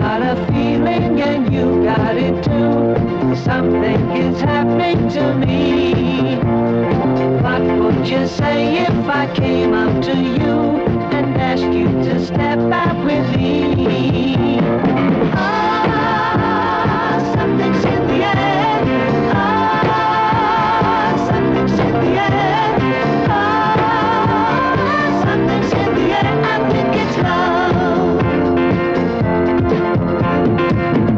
got a feeling and you got it too. Something is happening to me. What would you say if I came up to you and asked you to step out with me? Ah, something's in the air. Ah, something's in the air. Ah, something's in the air. I think it's love.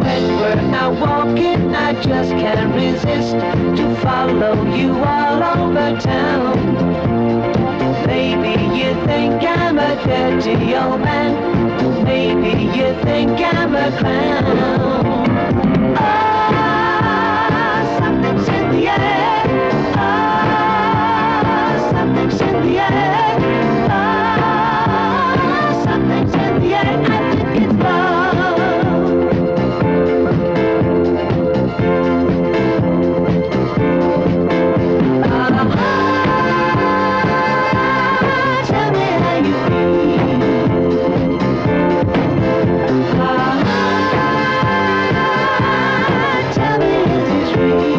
When we're out walking, I just can't resist to follow you all over town. Maybe you think I'm a dirty old man. Maybe you think I'm a clown. Ah, something's in the air. Ah, something's in the air. Ah, something's in the air. I think it's love. Tell me how you feel. Tell me, is this real?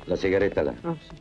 La sigaretta là. Oh, sì.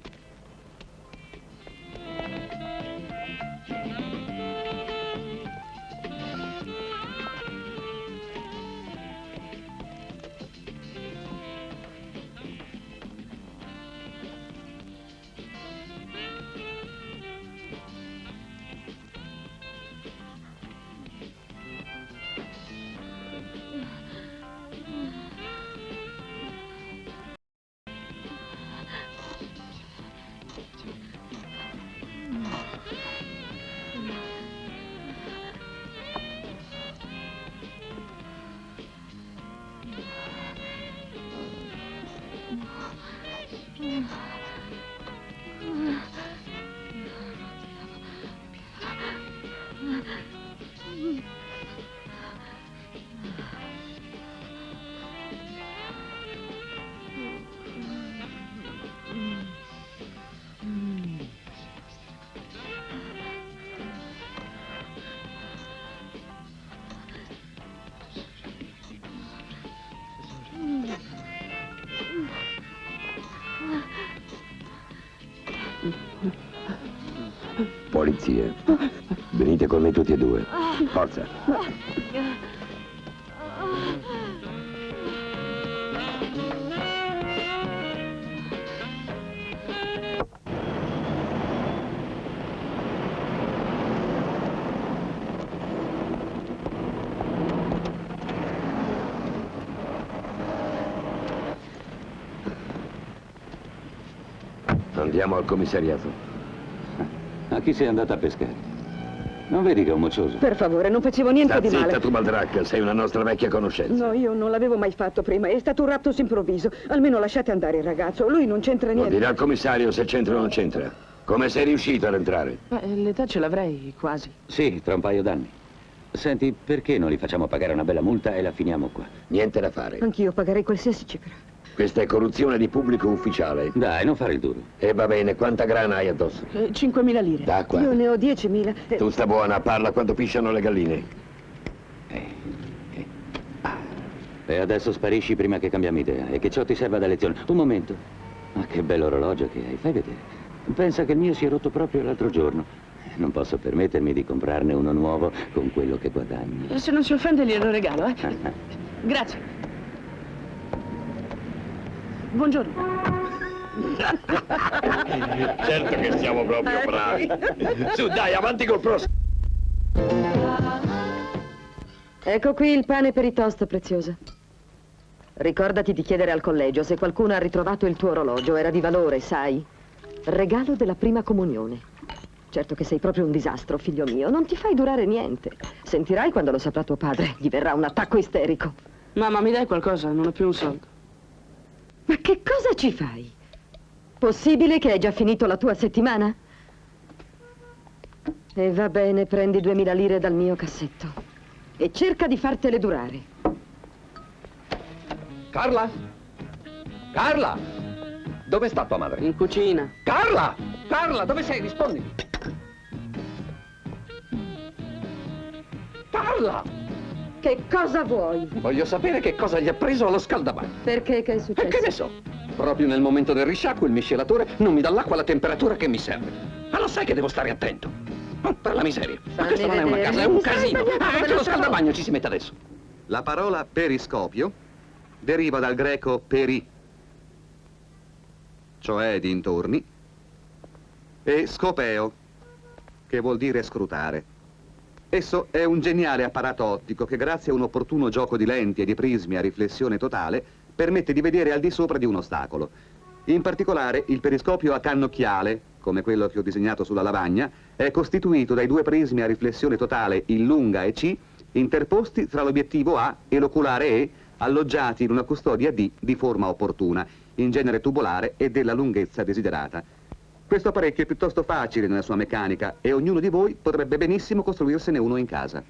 Polizia. Venite con me tutti e due. Forza. Andiamo al commissariato. A chi sei andata a pescare? Non vedi che è un moccioso? Per favore, non facevo niente Sta di male. zitta tu, Baldracca, sei una nostra vecchia conoscenza. No, io non l'avevo mai fatto prima. È stato un rapto improvviso. Almeno lasciate andare il ragazzo. Lui non c'entra Lo niente. dirà al commissario se c'entra o non c'entra. Come sei riuscito ad entrare? L'età ce l'avrei quasi. Sì, tra un paio d'anni. Senti, perché non li facciamo pagare una bella multa e la finiamo qua? Niente da fare. Anch'io pagherei qualsiasi cifra. Questa è corruzione di pubblico ufficiale. Dai, non fare il duro. E va bene, quanta grana hai addosso? 5.000 lire. D'acqua. Io ne ho 10.000. Tu sta buona, parla quando pisciano le galline. E adesso sparisci prima che cambiamo idea e che ciò ti serva da lezione. Un momento. Ma che bello orologio che hai, fai vedere. Pensa che il mio si è rotto proprio l'altro giorno. Non posso permettermi di comprarne uno nuovo con quello che guadagni. Se non si offende glielo regalo, eh? Grazie. Buongiorno. Certo che siamo proprio bravi. Su, dai, avanti col prossimo. Ecco qui il pane per i toast, preziosa. Ricordati di chiedere al collegio se qualcuno ha ritrovato il tuo orologio. Era di valore, sai? Regalo della prima comunione. Certo che sei proprio un disastro, figlio mio. Non ti fai durare niente. Sentirai quando lo saprà tuo padre. Gli verrà un attacco isterico. Mamma, mi dai qualcosa? Non ho più un soldo. Ma che cosa ci fai? Possibile che hai già finito la tua settimana? E va bene, prendi 2000 lire dal mio cassetto. E cerca di fartele durare. Carla? Carla? Dove sta tua madre? In cucina. Carla! Carla, dove sei? Rispondimi. Carla! Che cosa vuoi? Voglio sapere che cosa gli ha preso allo scaldabagno. Perché? Che è E successo? che ne so? Proprio nel momento del risciacquo il miscelatore non mi dà l'acqua alla temperatura che mi serve. Ma lo sai che devo stare attento? Per la miseria. Ma Fammi questa non è una vedere. casa, è un Mi stai casino. sbagliando Anche della lo parola. scaldabagno ci si mette adesso. La parola periscopio deriva dal greco peri, cioè dintorni, e scopeo, che vuol dire scrutare. Esso è un geniale apparato ottico che, grazie a un opportuno gioco di lenti e di prismi a riflessione totale, permette di vedere al di sopra di un ostacolo. In particolare, il periscopio a cannocchiale, come quello che ho disegnato sulla lavagna, è costituito dai due prismi a riflessione totale in lunga e C, interposti tra l'obiettivo A e l'oculare E, alloggiati in una custodia D di forma opportuna, in genere tubolare e della lunghezza desiderata. Questo apparecchio è piuttosto facile nella sua meccanica e ognuno di voi potrebbe benissimo costruirsene uno in casa.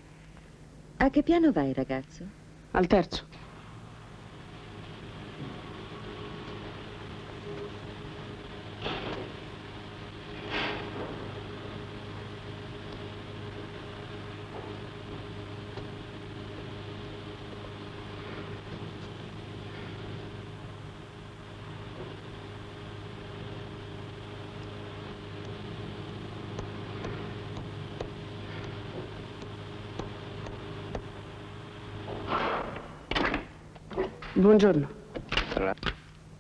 A che piano vai, ragazzo? Al terzo. Buongiorno.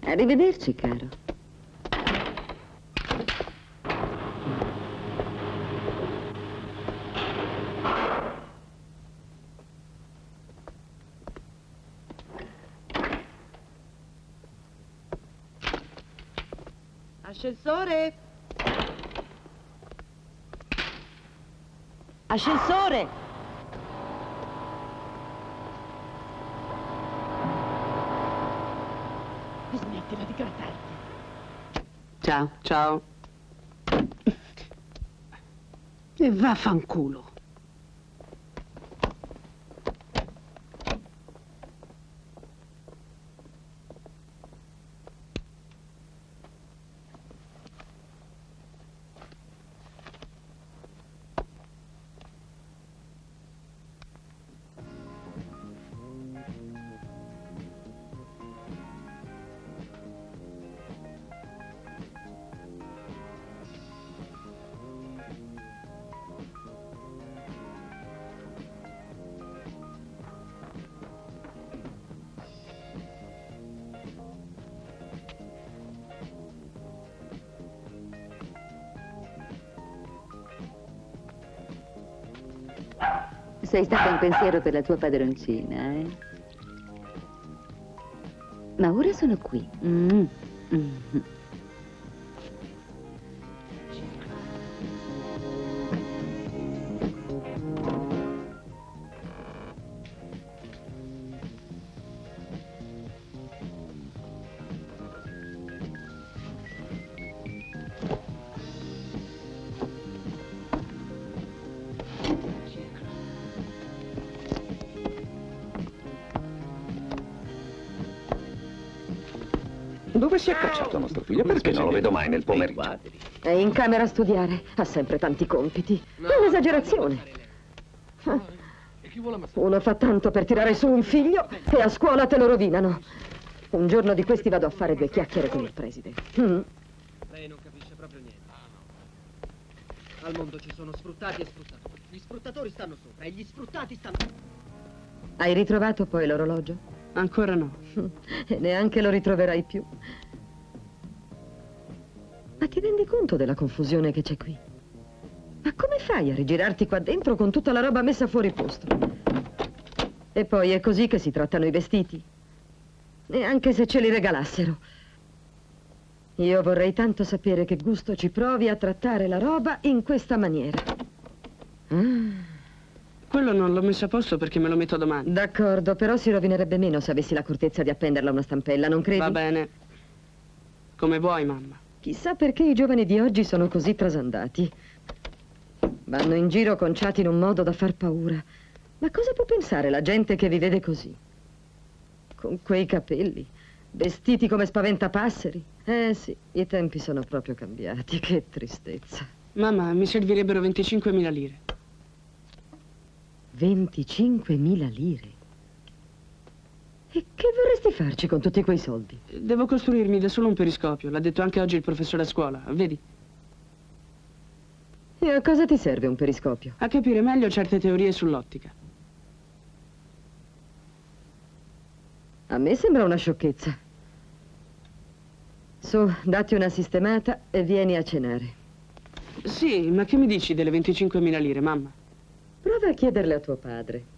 Arrivederci, caro. Ascensore! Ascensore! Smettila di grattarti. Ciao. Ciao. E vaffanculo. Sei stato in pensiero per la tua padroncina, eh? Ma ora sono qui. Mm. Dove si è cacciato nostro figlio? Perché non lo vedo mai nel pomeriggio? È in camera a studiare. Ha sempre tanti compiti. È un'esagerazione. Uno fa tanto per tirare su un figlio e a scuola te lo rovinano. Un giorno di questi vado a fare 2 chiacchiere con il preside. Lei non capisce proprio niente. Al mondo ci sono sfruttati e sfruttatori. Gli sfruttatori stanno sopra e gli sfruttati stanno... Hai ritrovato poi l'orologio? Ancora no. E neanche lo ritroverai più. Ma ti rendi conto della confusione che c'è qui? Ma come fai a rigirarti qua dentro con tutta la roba messa fuori posto? E poi è così che si trattano i vestiti? Neanche se ce li regalassero. Io vorrei tanto sapere che gusto ci provi a trattare la roba in questa maniera. Quello non l'ho messo a posto perché me lo metto domani. D'accordo, però si rovinerebbe meno se avessi l'accortezza di appenderla a una stampella, non credi? Va bene. Come vuoi, mamma. Chissà perché i giovani di oggi sono così trasandati. Vanno in giro conciati in un modo da far paura. Ma cosa può pensare la gente che vi vede così? Con quei capelli, vestiti come spaventapasseri. Sì, i tempi sono proprio cambiati, che tristezza. Mamma, mi servirebbero 25.000 lire. 25.000 lire? E che vorresti farci con tutti quei soldi? Devo costruirmi da solo un periscopio, l'ha detto anche oggi il professore a scuola, vedi? E a cosa ti serve un periscopio? A capire meglio certe teorie sull'ottica. A me sembra una sciocchezza. Su, datti una sistemata e vieni a cenare. Sì, ma che mi dici delle 25.000 lire, mamma? Prova a chiederle a tuo padre.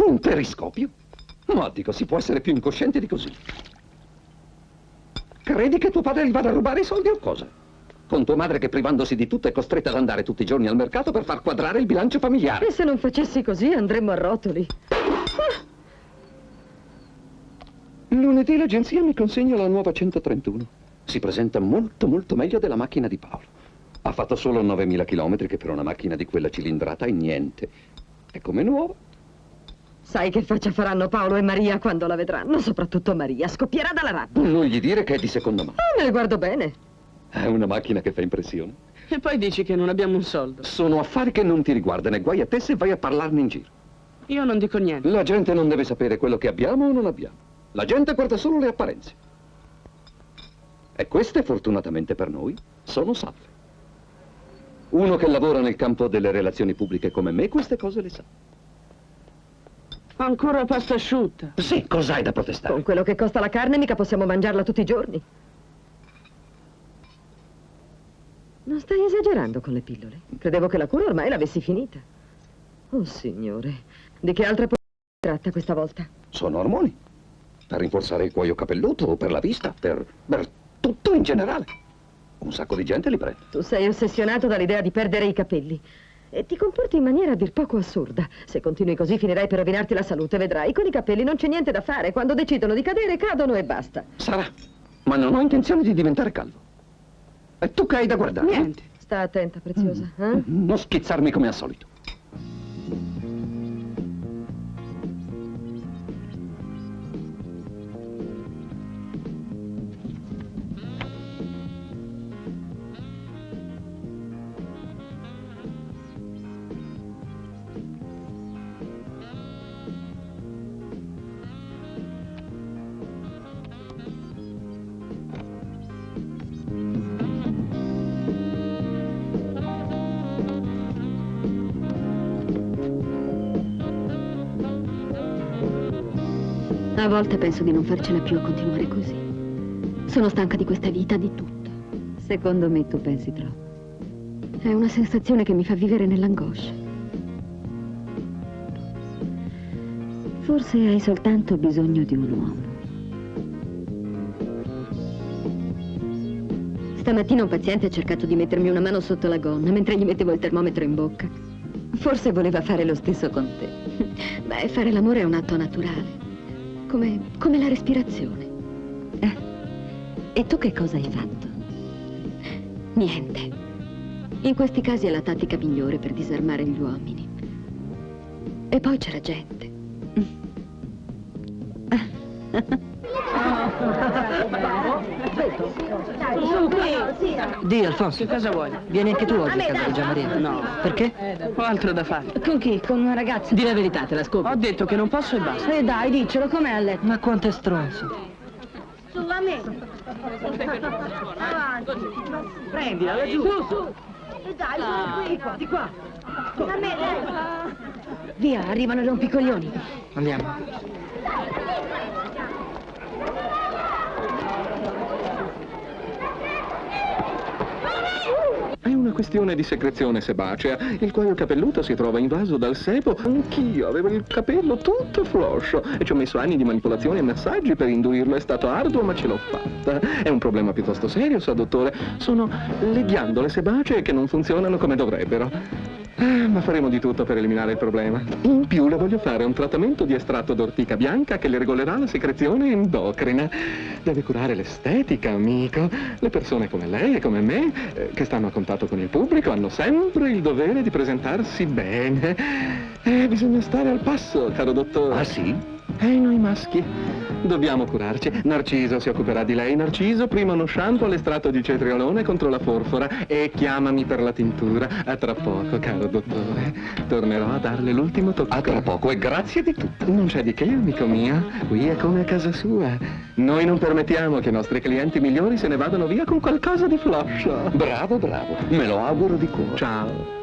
Un periscopio? Ma dico, si può essere più incoscienti di così. Credi che tuo padre gli vada a rubare i soldi o cosa? Con tua madre che privandosi di tutto è costretta ad andare tutti i giorni al mercato per far quadrare il bilancio familiare. E se non facessi così andremmo a rotoli. Lunedì l'agenzia mi consegna la nuova 131. Si presenta molto molto meglio della macchina di Paolo. Ha fatto solo 9.000 chilometri, che per una macchina di quella cilindrata è niente. È come nuova. Sai che faccia faranno Paolo e Maria quando la vedranno? Soprattutto Maria, scoppierà dalla rabbia. Non gli dire che è di seconda mano. Me ne guardo bene. È una macchina che fa impressione. E poi dici che non abbiamo un soldo. Sono affari che non ti riguardano e guai a te se vai a parlarne in giro. Io non dico niente. La gente non deve sapere quello che abbiamo o non abbiamo. La gente guarda solo le apparenze. E queste, fortunatamente per noi, sono salve. Uno che lavora nel campo delle relazioni pubbliche come me, queste cose le sa. Ancora pasta asciutta. Sì, cos'hai da protestare? Con quello che costa la carne mica possiamo mangiarla tutti i giorni. Non stai esagerando con le pillole? Credevo che la cura ormai l'avessi finita. Oh, signore, di che altra si tratta questa volta? Sono ormoni. Per rinforzare il cuoio capelluto o per la vista, per tutto in generale. Un sacco di gente li prende. Tu sei ossessionato dall'idea di perdere i capelli. E ti comporti in maniera a dir poco assurda. Se continui così finirai per rovinarti la salute, vedrai. Con i capelli non c'è niente da fare. Quando decidono di cadere, cadono e basta. Sarà, ma non ho intenzione di diventare calvo. E tu che hai da guardare? Niente. Sta attenta, preziosa. Eh? Non schizzarmi come al solito. A volte penso di non farcela più a continuare così. Sono stanca di questa vita, di tutto. Secondo me tu pensi troppo. È una sensazione che mi fa vivere nell'angoscia. Forse hai soltanto bisogno di un uomo. Stamattina un paziente ha cercato di mettermi una mano sotto la gonna mentre gli mettevo il termometro in bocca. Forse voleva fare lo stesso con te. Beh, fare l'amore è un atto naturale. Come la respirazione. E tu che cosa hai fatto? Niente. In questi casi è la tattica migliore per disarmare gli uomini. E poi c'era gente. Di, Alfonso. Che cosa vuoi? Vieni anche tu oggi a casa di Gianmaria. No. Perché? Ho altro da fare. Con chi? Con una ragazza? Di la verità, te la scopo. Ho detto che non posso e basta. Dai, diccelo, com'è a letto? Ma quanto è stronzo. Su, a me. Prendila, laggiù. Su. E dai, di qua. A me, dai. Via, arrivano i rompicoglioni. Andiamo. È una questione di secrezione sebacea. Il cuoio capelluto si trova invaso dal sebo. Anch'io avevo il capello tutto floscio e ci ho messo anni di manipolazioni e massaggi per indurlo. È stato arduo, ma ce l'ho fatta. È un problema piuttosto serio, sa dottore. Sono le ghiandole sebacee che non funzionano come dovrebbero. Ma faremo di tutto per eliminare il problema. In più le voglio fare un trattamento di estratto d'ortica bianca che le regolerà la secrezione endocrina. Deve curare l'estetica, amico. Le persone come lei e come me, che stanno a contatto con il pubblico, hanno sempre il dovere di presentarsi bene. Bisogna stare al passo, caro dottore. Ah, sì? Noi maschi dobbiamo curarci. Narciso si occuperà di lei. Narciso, prima uno shampoo all'estratto di cetriolone contro la forfora e chiamami per la tintura. A tra poco, caro dottore. Tornerò a darle l'ultimo tocco. A tra poco e grazie di tutto. Non c'è di che, amico mio. Qui è come a casa sua. Noi non permettiamo che i nostri clienti migliori se ne vadano via con qualcosa di floscio. Bravo, bravo. Me lo auguro di cuore. Ciao.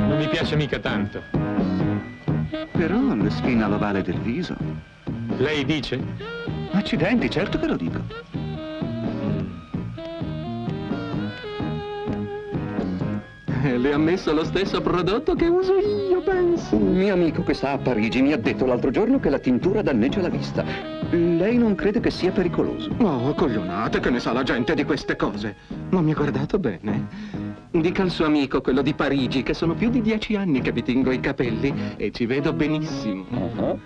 Non mi piace mica tanto. Però le sfina l'ovale del viso. Lei dice? Accidenti, certo che lo dico. Le ha messo lo stesso prodotto che uso io, penso. Un mio amico che sta a Parigi mi ha detto l'altro giorno che la tintura danneggia la vista. Lei non crede che sia pericoloso? Oh, coglionate, che ne sa la gente di queste cose? Ma mi ha guardato bene. Dica al suo amico, quello di Parigi, che sono più di 10 anni che vi tingo i capelli e ci vedo benissimo. Uh-huh.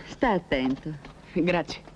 Sta attento. Grazie.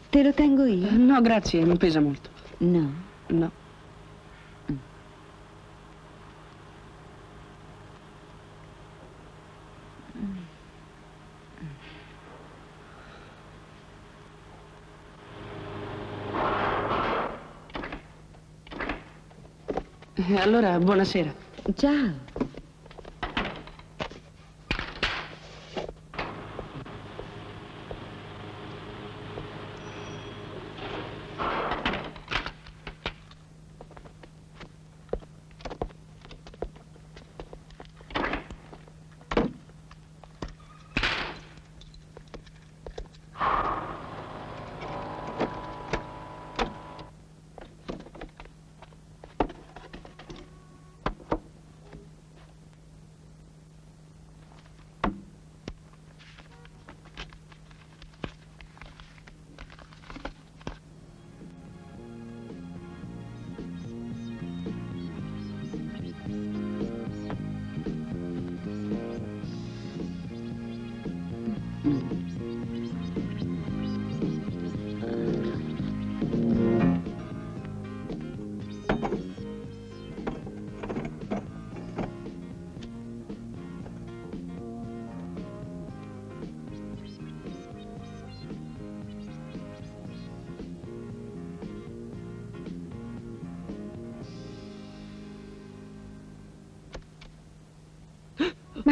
Te lo tengo io? No, grazie, mi pesa molto. No. No. Allora, buonasera. Ciao.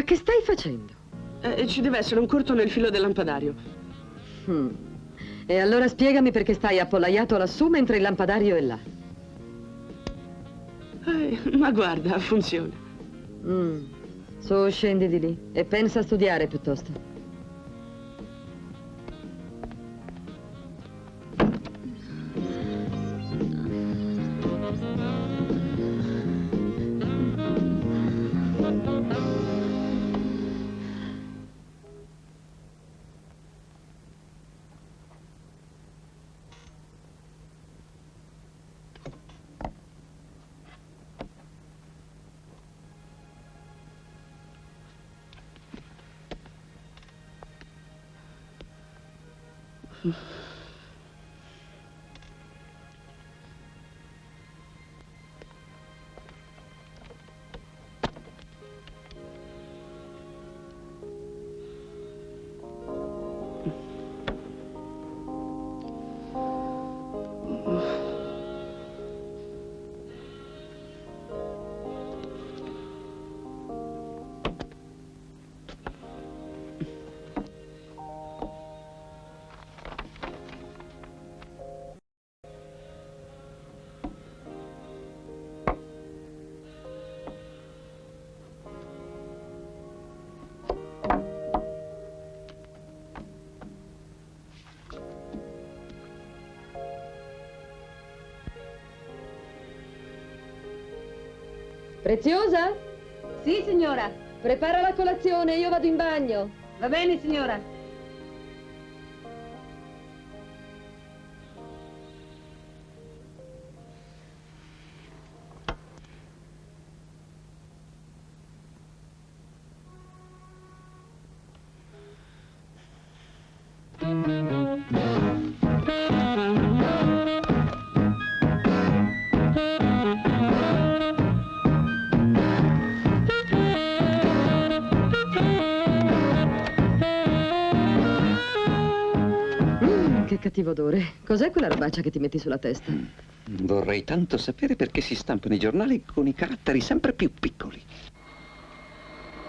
che stai facendo? Ci deve essere un corto nel filo del lampadario. E allora spiegami perché stai appollaiato lassù mentre il lampadario è là. Ma guarda, funziona. Su, scendi di lì e pensa a studiare piuttosto. Preziosa? Sì, signora. Prepara la colazione, io vado in bagno. Va bene, signora. Che cattivo odore. Cos'è quella robaccia che ti metti sulla testa? Vorrei tanto sapere perché si stampano i giornali con i caratteri sempre più piccoli.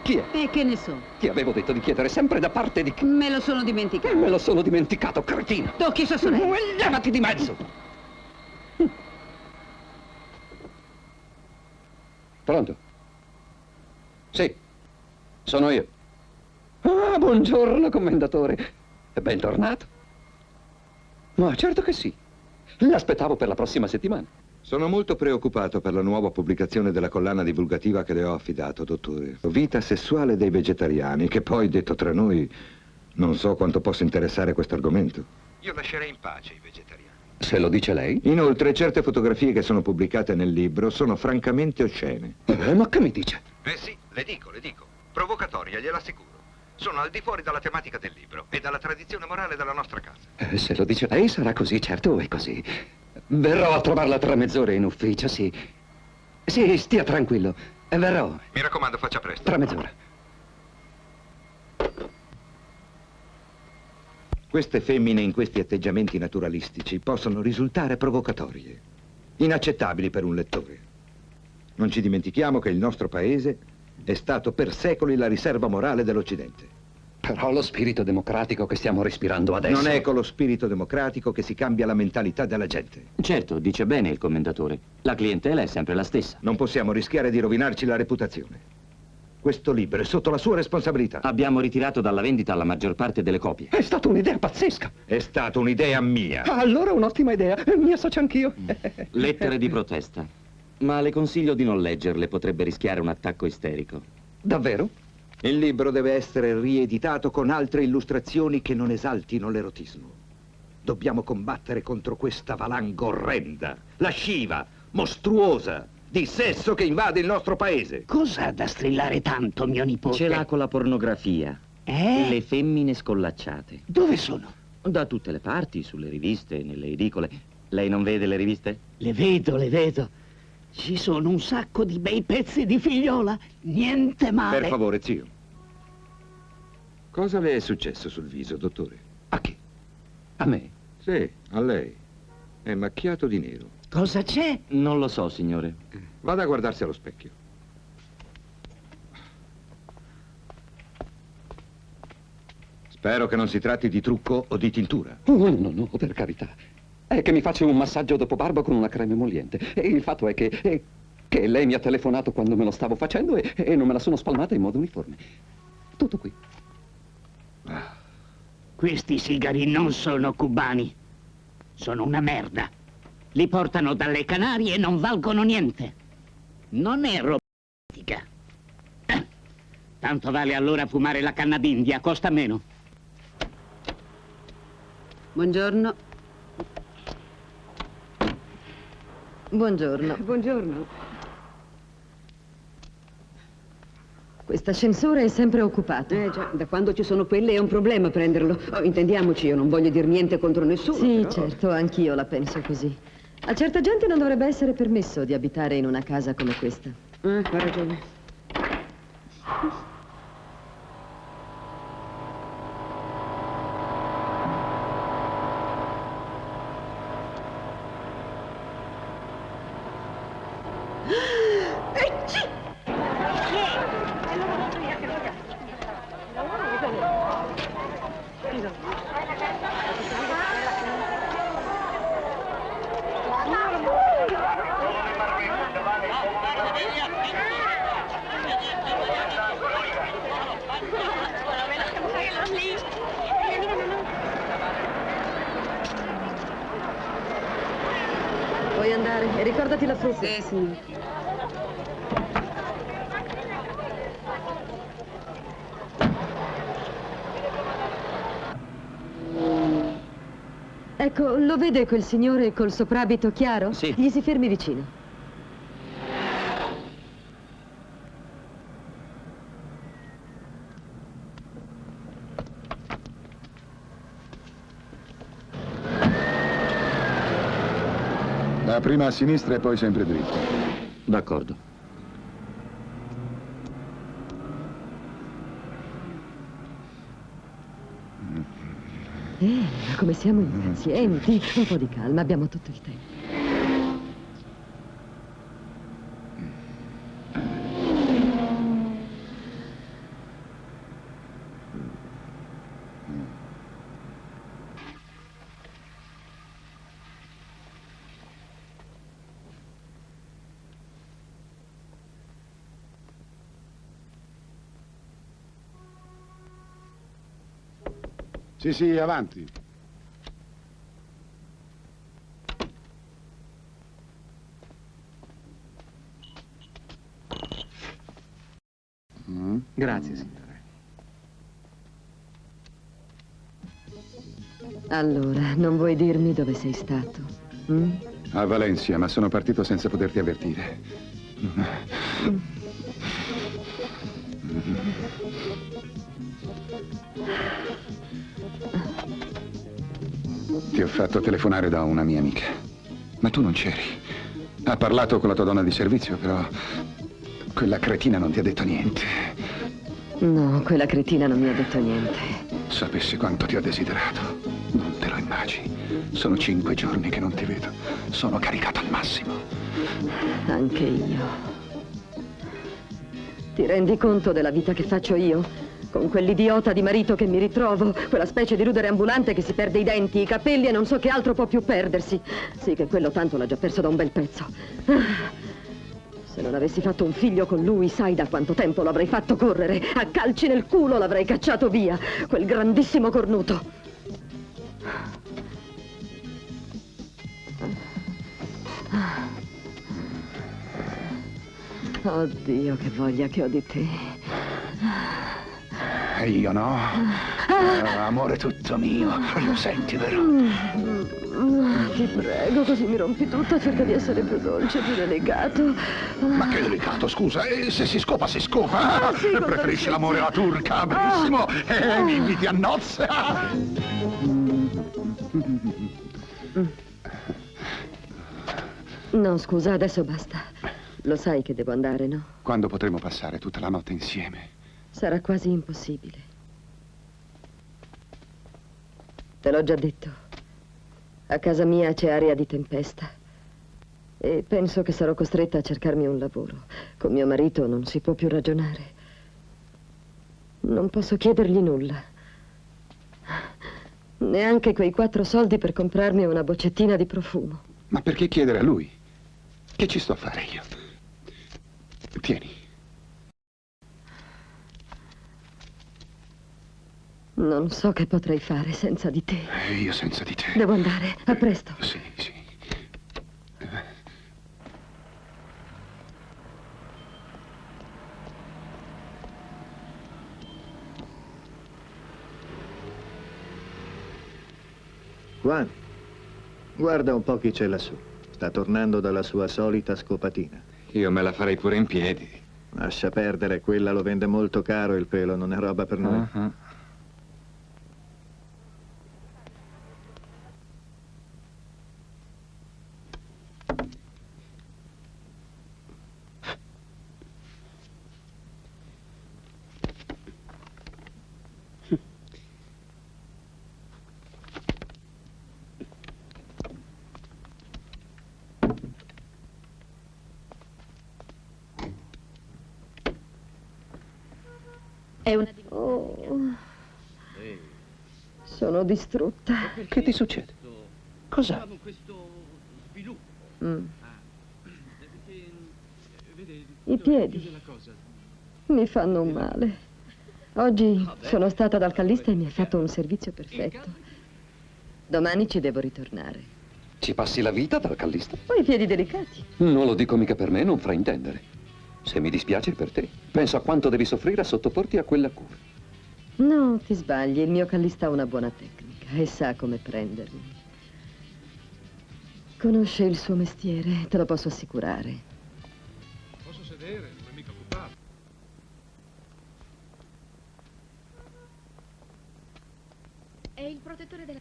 Chi è? E che ne so? Ti avevo detto di chiedere sempre da parte di chi? Me lo sono dimenticato. Me lo sono dimenticato, cretino! Tocchi sua sorella. Levati di mezzo! Pronto? Sì, sono io. Ah, buongiorno, commendatore. Bentornato. Ma certo che sì. L'aspettavo per la prossima settimana. Sono molto preoccupato per la nuova pubblicazione della collana divulgativa che le ho affidato, dottore. Vita sessuale dei vegetariani, che poi, detto tra noi, non so quanto possa interessare questo argomento. Io lascerei in pace i vegetariani. Se lo dice lei? Inoltre, certe fotografie che sono pubblicate nel libro sono francamente oscene. Ma che mi dice? Sì, le dico. Provocatoria, gliel'assicuro. Sono al di fuori dalla tematica del libro e dalla tradizione morale della nostra casa. Se lo dice lei sarà così, certo è così. Verrò a trovarla tra mezz'ora in ufficio, sì. Sì, stia tranquillo. Verrò. Mi raccomando, faccia presto. Tra mezz'ora. Queste femmine in questi atteggiamenti naturalistici possono risultare provocatorie, inaccettabili per un lettore. Non ci dimentichiamo che il nostro paese è stato per secoli la riserva morale dell'Occidente. Però lo spirito democratico che stiamo respirando adesso... Non è con lo spirito democratico che si cambia la mentalità della gente. Certo, dice bene il commendatore. La clientela è sempre la stessa. Non possiamo rischiare di rovinarci la reputazione. Questo libro è sotto la sua responsabilità. Abbiamo ritirato dalla vendita la maggior parte delle copie. È stata un'idea pazzesca. È stata un'idea mia. Allora un'ottima idea. Mi associo anch'io. Lettere di protesta. Ma le consiglio di non leggerle, potrebbe rischiare un attacco isterico. Davvero? Il libro deve essere rieditato con altre illustrazioni che non esaltino l'erotismo. Dobbiamo combattere contro questa valanga orrenda, lasciva, mostruosa, di sesso che invade il nostro paese. Cos'ha da strillare tanto, mio nipote? Ce l'ha con la pornografia. Le femmine scollacciate. Dove sono? Da tutte le parti, sulle riviste, nelle edicole. Lei non vede le riviste? Le vedo. Ci sono un sacco di bei pezzi di figliola. Niente male. Per favore, zio. Cosa le è successo sul viso, dottore? A chi? A me? Sì, a lei. È macchiato di nero. Cosa c'è? Non lo so, signore. Vada a guardarsi allo specchio. Spero che non si tratti di trucco o di tintura. Oh, no, per carità. È che mi faccio un massaggio dopo barba con una crema emolliente. E il fatto è che lei mi ha telefonato quando me lo stavo facendo e non me la sono spalmata in modo uniforme. Tutto qui. Questi sigari non sono cubani. Sono una merda. Li portano dalle Canarie e non valgono niente. Non è romantica. Tanto vale allora fumare la canna d'India, costa meno. Buongiorno. Buongiorno. Buongiorno. Quest'ascensore è sempre occupato. Già, da quando ci sono quelle è un problema prenderlo. Oh, intendiamoci, io non voglio dire niente contro nessuno. Sì, però... certo, anch'io la penso così. A certa gente non dovrebbe essere permesso di abitare in una casa come questa. Ha ragione. Puoi andare e ricordati la frutta. Sì, signore. Ecco, lo vede quel signore col soprabito chiaro? Sì. Gli si fermi vicino. Da prima a sinistra e poi sempre dritto. D'accordo. Ma come siamo impazienti. Un po' di calma, abbiamo tutto il tempo. Sì, avanti. Grazie, signore. Allora, non vuoi dirmi dove sei stato? A Valencia, ma sono partito senza poterti avvertire. Ti ho fatto telefonare da una mia amica, ma tu non c'eri. Ha parlato con la tua donna di servizio, però quella cretina non ti ha detto niente. No, quella cretina non mi ha detto niente. Sapessi quanto ti ho desiderato. Non te lo immagini. Sono 5 giorni che non ti vedo. Sono caricato al massimo. Anche io. Ti rendi conto della vita che faccio io? Con quell'idiota di marito che mi ritrovo, quella specie di rudere ambulante che si perde i denti, i capelli e non so che altro può più perdersi. Sì, che quello tanto l'ha già perso da un bel pezzo. Se non avessi fatto un figlio con lui, sai da quanto tempo lo avrei fatto correre. A calci nel culo l'avrei cacciato via, quel grandissimo cornuto. Oddio, che voglia che ho di te. E io no. Amore tutto mio. Lo senti, vero? Ti prego, così mi rompi tutto. Cerca di essere più dolce, più delicato. Ma che delicato, scusa. Se si scopa, si scopa. Sì, preferisci l'amore alla turca? Benissimo. E mi inviti a nozze. No, scusa, adesso basta. Lo sai che devo andare, no? Quando potremo passare tutta la notte insieme? Sarà quasi impossibile. Te l'ho già detto. A casa mia c'è aria di tempesta. E penso che sarò costretta a cercarmi un lavoro. Con mio marito non si può più ragionare. Non posso chiedergli nulla. Neanche quei 4 soldi per comprarmi una boccettina di profumo. Ma perché chiedere a lui? Che ci sto a fare io? Tieni. Non so che potrei fare senza di te. Io senza di te. Devo andare, a presto. Sì, sì. Juan, guarda un po' chi c'è lassù. Sta tornando dalla sua solita scopatina. Io me la farei pure in piedi. Lascia perdere, quella lo vende molto caro il pelo, non è roba per noi. È una... Oh, sono distrutta. Che ti succede? Cosa? Questo sviluppo. I piedi mi fanno un male. Oggi sono stata dal callista e mi ha fatto un servizio perfetto. Domani ci devo ritornare. Ci passi la vita dal callista? Ho i piedi delicati. Non lo dico mica per me, non fraintendere. Se mi dispiace per te, penso a quanto devi soffrire a sottoporti a quella cura. No, ti sbagli. Il mio callista ha una buona tecnica e sa come prendermi. Conosce il suo mestiere, te lo posso assicurare. Posso sedere, non è mica occupato. È il protettore della...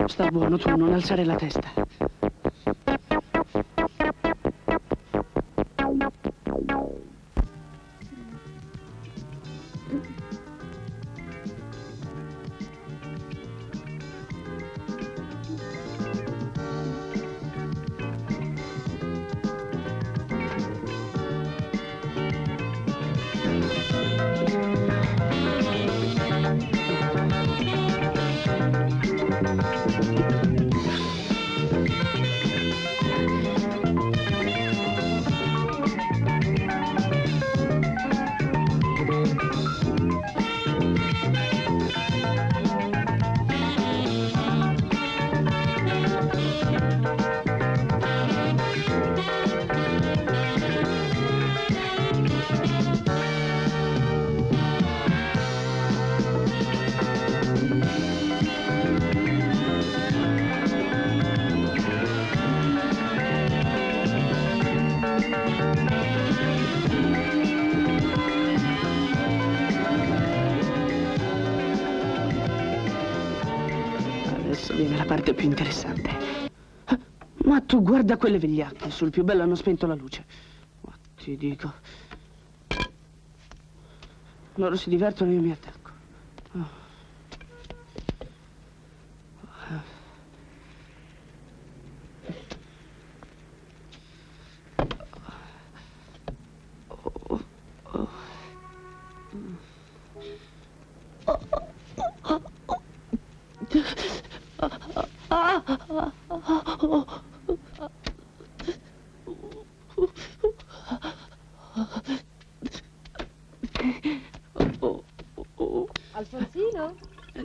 Sta buono, tu non alzare la testa. Adesso viene la parte più interessante. Ma tu guarda quelle vigliacche, sul più bello hanno spento la luce. Ma ti dico. Loro si divertono e io mi attacco.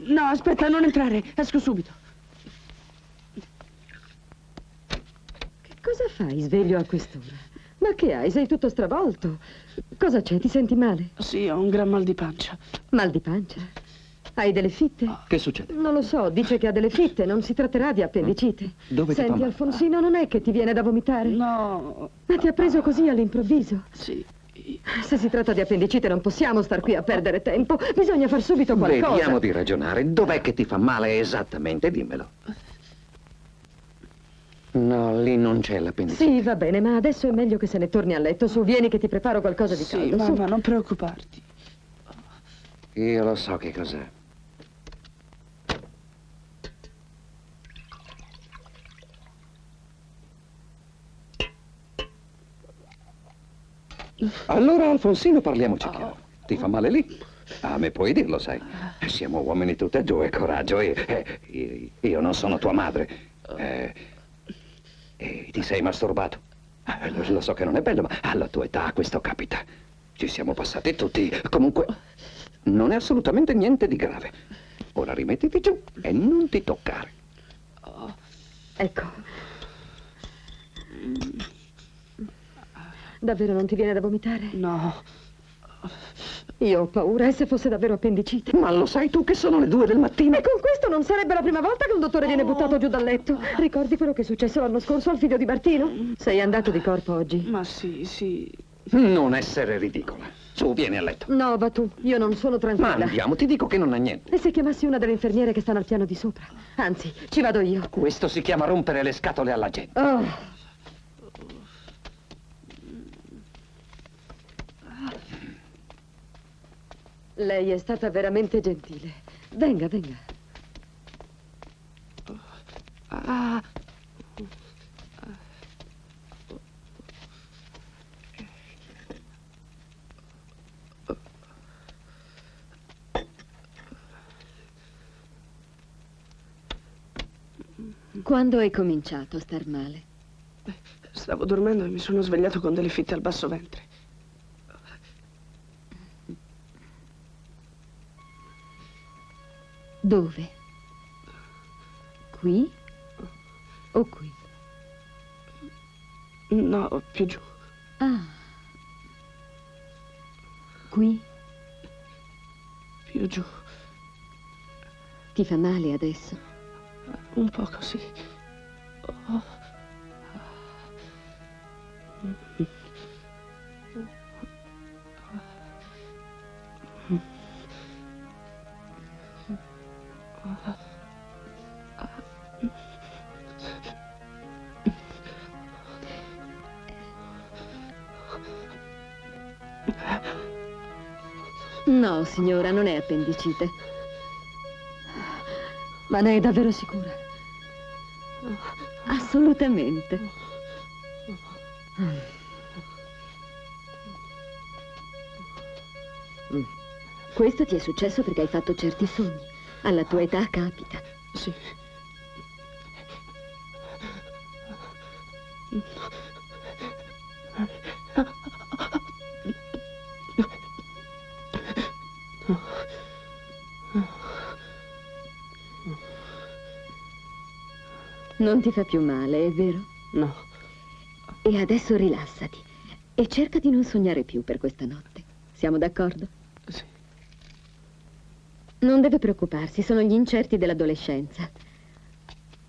No, aspetta, non entrare. Esco subito. Che cosa fai sveglio a quest'ora? Ma che hai? Sei tutto stravolto. Cosa c'è? Ti senti male? Sì, ho un gran mal di pancia. Mal di pancia? Hai delle fitte? Che succede? Non lo so, dice che ha delle fitte, non si tratterà di appendicite. Dove ti fa Senti, male? Alfonsino, non è che ti viene da vomitare? No. Ma ti ha preso così all'improvviso? Sì. Se si tratta di appendicite non possiamo star qui a perdere tempo. Bisogna far subito qualcosa. Vediamo di ragionare. Dov'è che ti fa male esattamente? Dimmelo. No, lì non c'è l'appendicite. Sì, va bene, ma adesso è meglio che se ne torni a letto. Su, vieni che ti preparo qualcosa di caldo. Sì, su. mamma, non preoccuparti. Io lo so che cos'è. Allora, Alfonsino, parliamoci chiaro. Ti fa male lì? A me puoi dirlo, sai. Siamo uomini tutti e due, coraggio. Io non sono tua madre. Ti sei masturbato? Lo so che non è bello, ma alla tua età questo capita. Ci siamo passati tutti. Comunque, non è assolutamente niente di grave. Ora rimettiti giù e non ti toccare. Ecco. Davvero non ti viene da vomitare? No. Io ho paura, e se fosse davvero appendicite? Ma lo sai tu che sono le 2 del mattino? E con questo non sarebbe la prima volta che un dottore viene buttato giù dal letto. Ricordi quello che è successo l'anno scorso al figlio di Martino? Sei andato di corpo oggi? Ma sì, sì. Non essere ridicola. Su, vieni a letto. No, va tu, io non sono tranquilla. Ma andiamo, ti dico che non ha niente. E se chiamassi una delle infermiere che stanno al piano di sopra? Anzi, ci vado io. Questo si chiama rompere le scatole alla gente. Oh. Lei è stata veramente gentile. Venga, venga. Quando hai cominciato a star male? Stavo dormendo e mi sono svegliato con delle fitte al basso ventre. Dove? Qui o qui? No, più giù. Ah. Qui? Più giù. Ti fa male adesso? Un po' così. Oh. No, signora, non è appendicite. Ma ne è davvero sicura? Assolutamente. Questo ti è successo perché hai fatto certi sogni. Alla tua età capita. Sì. Non ti fa più male, è vero? No. E adesso rilassati e cerca di non sognare più per questa notte. Siamo d'accordo? Sì. Non deve preoccuparsi, sono gli incerti dell'adolescenza.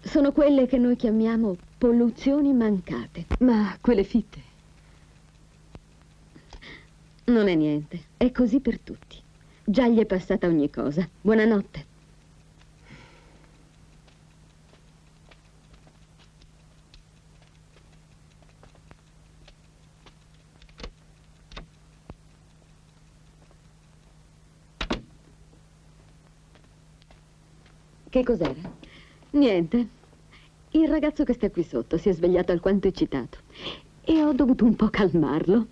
Sono quelle che noi chiamiamo polluzioni mancate. Ma quelle fitte? Non è niente, è così per tutti. Già gli è passata ogni cosa. Buonanotte. Che cos'era? Niente. Il ragazzo che sta qui sotto si è svegliato alquanto eccitato e ho dovuto un po' calmarlo.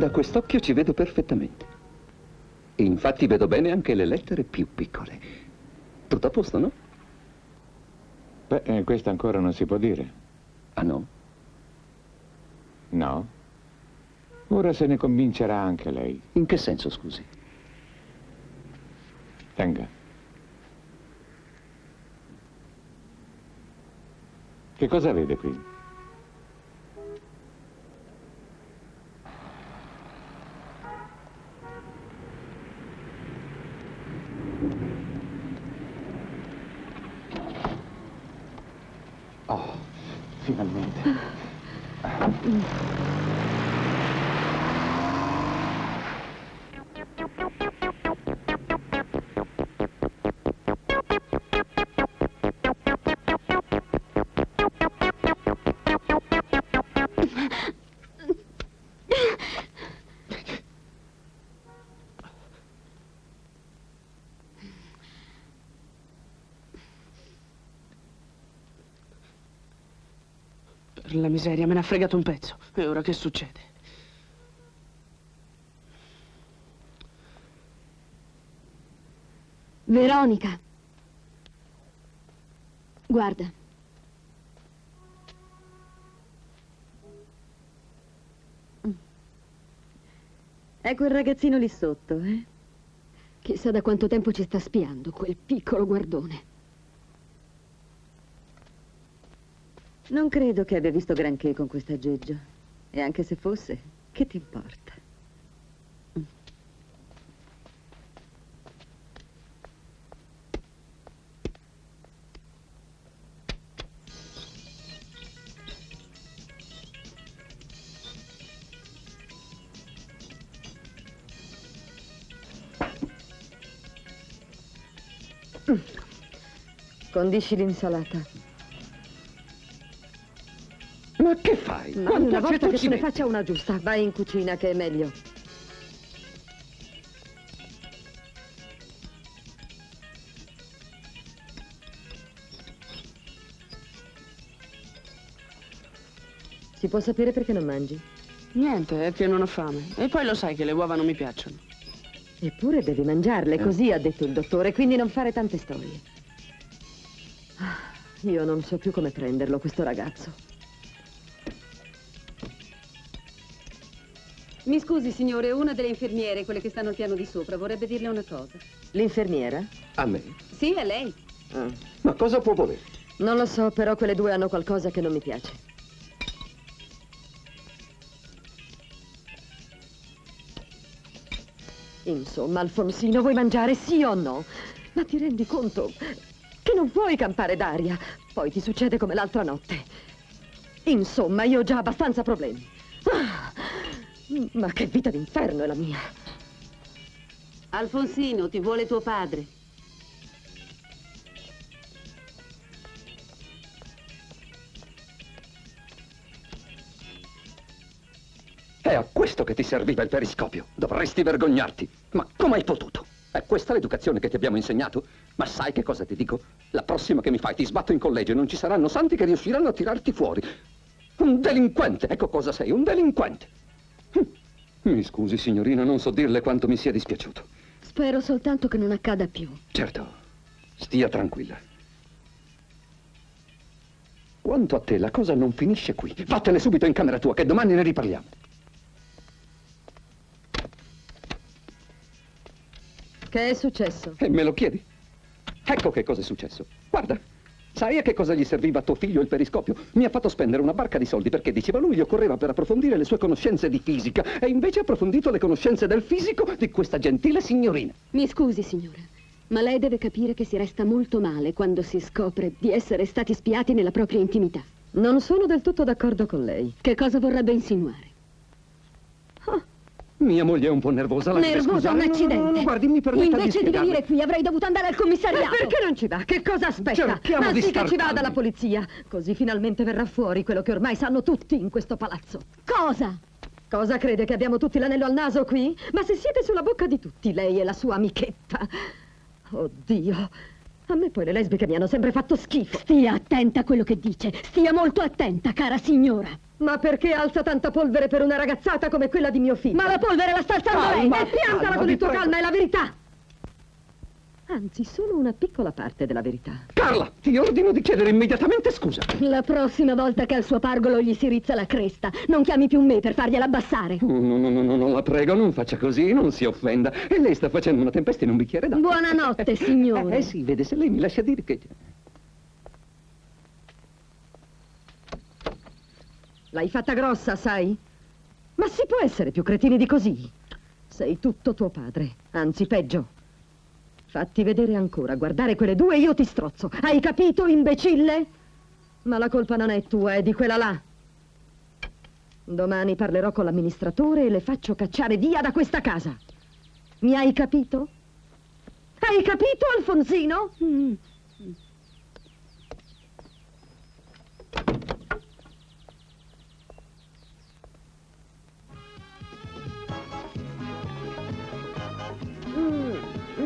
Da quest'occhio ci vedo perfettamente. E infatti vedo bene anche le lettere più piccole. Tutto a posto, no? Beh, questo ancora non si può dire. Ah no? No. Ora se ne convincerà anche lei. In che senso, scusi? Tenga. Che cosa vede qui? Oh, finalmente. Per la miseria, me ne ha fregato un pezzo. E ora che succede? Veronica. Guarda. È quel ragazzino lì sotto, eh? Chissà da quanto tempo ci sta spiando, quel piccolo guardone. Non credo che abbia visto granché con questo aggeggio. E anche se fosse, che ti importa? Condisci l'insalata. Ma che fai? Ma Quanto una volta aceto che ci se ne metti? faccia una giusta, vai in cucina che è meglio. Si può sapere perché non mangi? Niente, è che non ho fame. E poi lo sai che le uova non mi piacciono. Eppure devi mangiarle, così ha detto il dottore, quindi non fare tante storie. Ah, io non so più come prenderlo, questo ragazzo. Mi scusi, signore, una delle infermiere, quelle che stanno al piano di sopra, vorrebbe dirle una cosa. L'infermiera? A me? Sì, è lei. Ah. Ma cosa può volere? Non lo so, però quelle due hanno qualcosa che non mi piace. Insomma, Alfonsino, vuoi mangiare sì o no? Ma ti rendi conto che non puoi campare d'aria? Poi ti succede come l'altra notte. Insomma, io ho già abbastanza problemi. Ah, ma che vita d'inferno è la mia. Alfonsino, ti vuole tuo padre. È a questo che ti serviva il periscopio. Dovresti vergognarti. Ma come hai potuto? È questa l'educazione che ti abbiamo insegnato? Ma sai che cosa ti dico? La prossima che mi fai ti sbatto in collegio e non ci saranno santi che riusciranno a tirarti fuori. Un delinquente! Ecco cosa sei, un delinquente! Mi scusi, signorina, non so dirle quanto mi sia dispiaciuto. Spero soltanto che non accada più. Certo, stia tranquilla. Quanto a te, la cosa non finisce qui. Vattene subito in camera tua, che domani ne riparliamo. Che è successo? E me lo chiedi? Ecco che cosa è successo. Guarda, sai a che cosa gli serviva a tuo figlio il periscopio? Mi ha fatto spendere una barca di soldi perché diceva lui gli occorreva per approfondire le sue conoscenze di fisica e invece ha approfondito le conoscenze del fisico di questa gentile signorina. Mi scusi, signora, ma lei deve capire che si resta molto male quando si scopre di essere stati spiati nella propria intimità. Non sono del tutto d'accordo con lei. Che cosa vorrebbe insinuare? Mia moglie è un po' nervosa. La deve Nervosa, un scusare. accidente. No, guardi, mi permetta Invece di spiegarle. venire qui avrei dovuto andare al commissariato. Ma perché non ci va? Che cosa aspetta? Cerchiamo Ma di sì che star ci vada calmi. la polizia. Così finalmente verrà fuori quello che ormai sanno tutti in questo palazzo. Cosa? Cosa crede che abbiamo tutti l'anello al naso qui? Ma se siete sulla bocca di tutti, lei e la sua amichetta. Oddio. A me poi le lesbiche mi hanno sempre fatto schifo. Stia attenta a quello che dice. Stia molto attenta, cara signora. Ma perché alza tanta polvere per una ragazzata come quella di mio figlio? Ma la polvere la sta alzando lei! E piantala con il tuo calma, è la verità! Anzi, solo una piccola parte della verità. Carla, ti ordino di chiedere immediatamente scusa. La prossima volta che al suo pargolo gli si rizza la cresta, non chiami più me per fargliela abbassare. No, la prego, non faccia così, non si offenda. E lei sta facendo una tempesta in un bicchiere d'acqua. Buonanotte, signore. Sì, vede, se lei mi lascia dire che... L'hai fatta grossa, sai? Ma si può essere più cretini di così? Sei tutto tuo padre, anzi peggio. Fatti vedere ancora, guardare quelle due e io ti strozzo. Hai capito, imbecille? Ma la colpa non è tua, è di quella là. Domani parlerò con l'amministratore e le faccio cacciare via da questa casa. Mi hai capito? Hai capito, Alfonsino?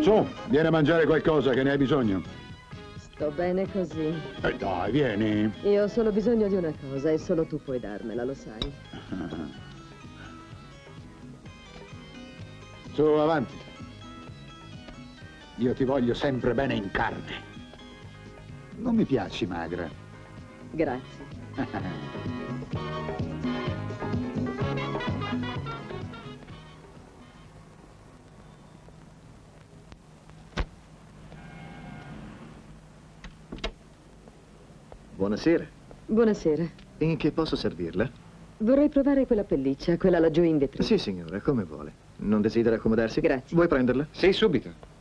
Su, vieni a mangiare qualcosa che ne hai bisogno. Sto bene così. Dai, vieni. Io ho solo bisogno di una cosa e solo tu puoi darmela, lo sai. Su, avanti. Io ti voglio sempre bene in carne. Non mi piaci magra. Grazie. Buonasera. Buonasera. In che posso servirla? Vorrei provare quella pelliccia, quella laggiù in vetrina. Sì, signora, come vuole. Non desidera accomodarsi? Grazie. Vuoi prenderla? Sì, subito.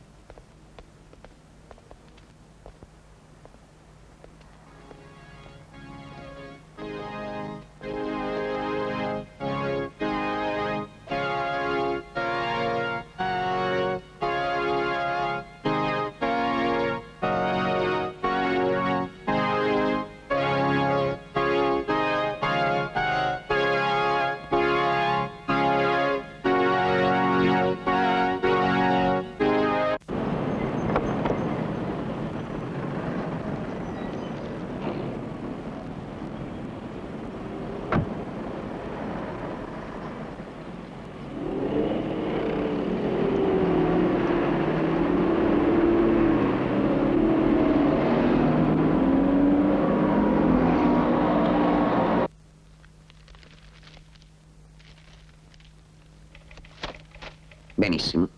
Benissimo.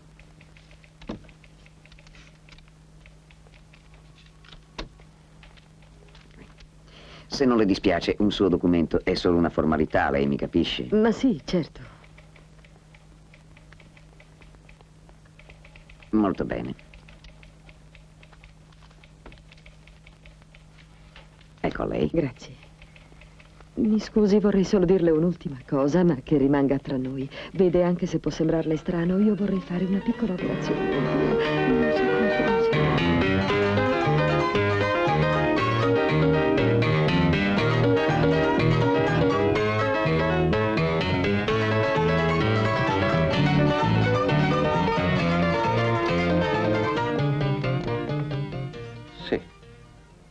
Se non le dispiace, un suo documento è solo una formalità, lei mi capisce? Ma sì, certo. Molto bene. Ecco a lei. Grazie. Mi scusi, vorrei solo dirle un'ultima cosa, ma che rimanga tra noi. Vede, anche se può sembrarle strano, io vorrei fare una piccola operazione. Non so come funziona. Sì.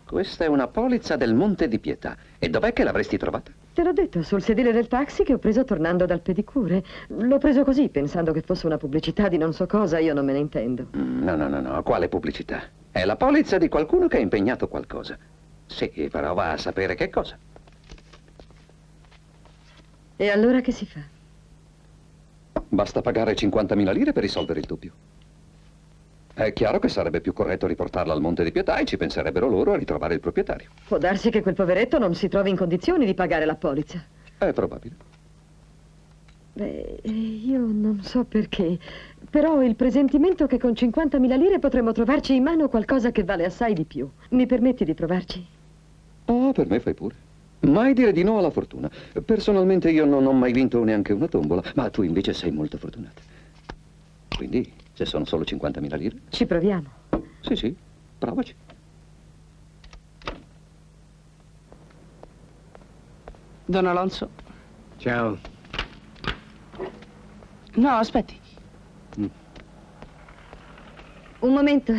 Questa è una polizza del Monte di Pietà. E dov'è che l'avresti trovata? Te l'ho detto, sul sedile del taxi che ho preso tornando dal pedicure. L'ho preso così, pensando che fosse una pubblicità di non so cosa, io non me ne intendo. No, quale pubblicità? È la polizza di qualcuno che ha impegnato qualcosa. Sì, però va a sapere che cosa. E allora che si fa? Basta pagare 50.000 lire per risolvere il dubbio. È chiaro che sarebbe più corretto riportarla al Monte di Pietà e ci penserebbero loro a ritrovare il proprietario. Può darsi che quel poveretto non si trovi in condizioni di pagare la polizza. È probabile. Beh, io non so perché, però ho il presentimento che con 50.000 lire potremmo trovarci in mano qualcosa che vale assai di più. Mi permetti di provarci? Oh, per me fai pure. Mai dire di no alla fortuna. Personalmente io non ho mai vinto neanche una tombola, ma tu invece sei molto fortunata. Quindi, se sono solo 50.000 lire... Ci proviamo. Sì, provaci. Don Alonso. Ciao. No, aspetti. Un momento.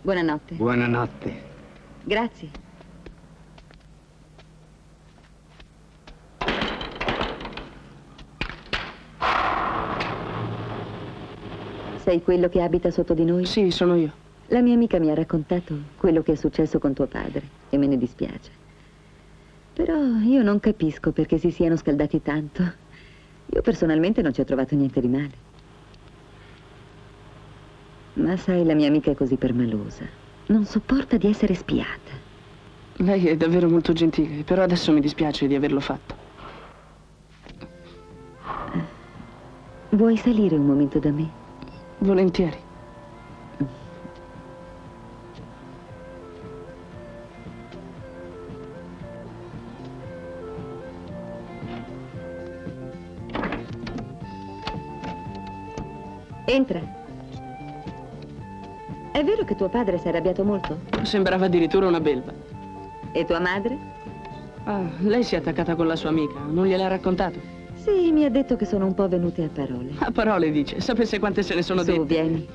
Buonanotte. Buonanotte. Grazie. Sei quello che abita sotto di noi? Sì, sono io. La mia amica mi ha raccontato quello che è successo con tuo padre e me ne dispiace. Però io non capisco perché si siano scaldati tanto. Io personalmente non ci ho trovato niente di male. Ma sai, la mia amica è così permalosa. Non sopporta di essere spiata. Lei è davvero molto gentile, però adesso mi dispiace di averlo fatto. Vuoi salire un momento da me? Volentieri. Entra. È vero che tuo padre si è arrabbiato molto? Sembrava addirittura una belva. E tua madre? Ah, lei si è attaccata con la sua amica, non gliel'ha raccontato? Sì, mi ha detto che sono un po' venute a parole. A parole dice, sapesse quante se ne sono dette. Su, vieni.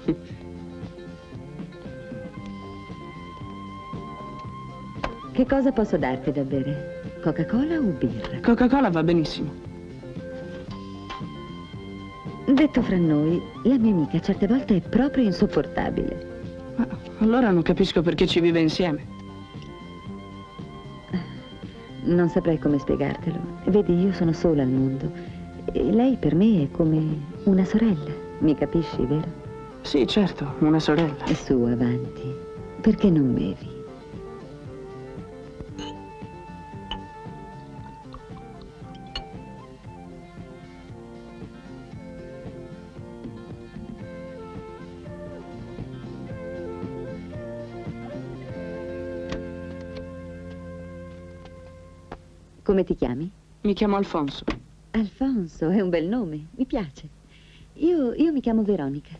Che cosa posso darti da bere? Coca-Cola o birra? Coca-Cola va benissimo. Detto fra noi, la mia amica certe volte è proprio insopportabile. Ma allora non capisco perché ci vive insieme. Non saprei come spiegartelo. Vedi, io sono sola al mondo. E lei per me è come una sorella. Mi capisci, vero? Sì, certo, una sorella. E su, avanti. Perché non bevi? Come ti chiami? Mi chiamo Alfonso. Alfonso, è un bel nome, mi piace. Io mi chiamo Veronica.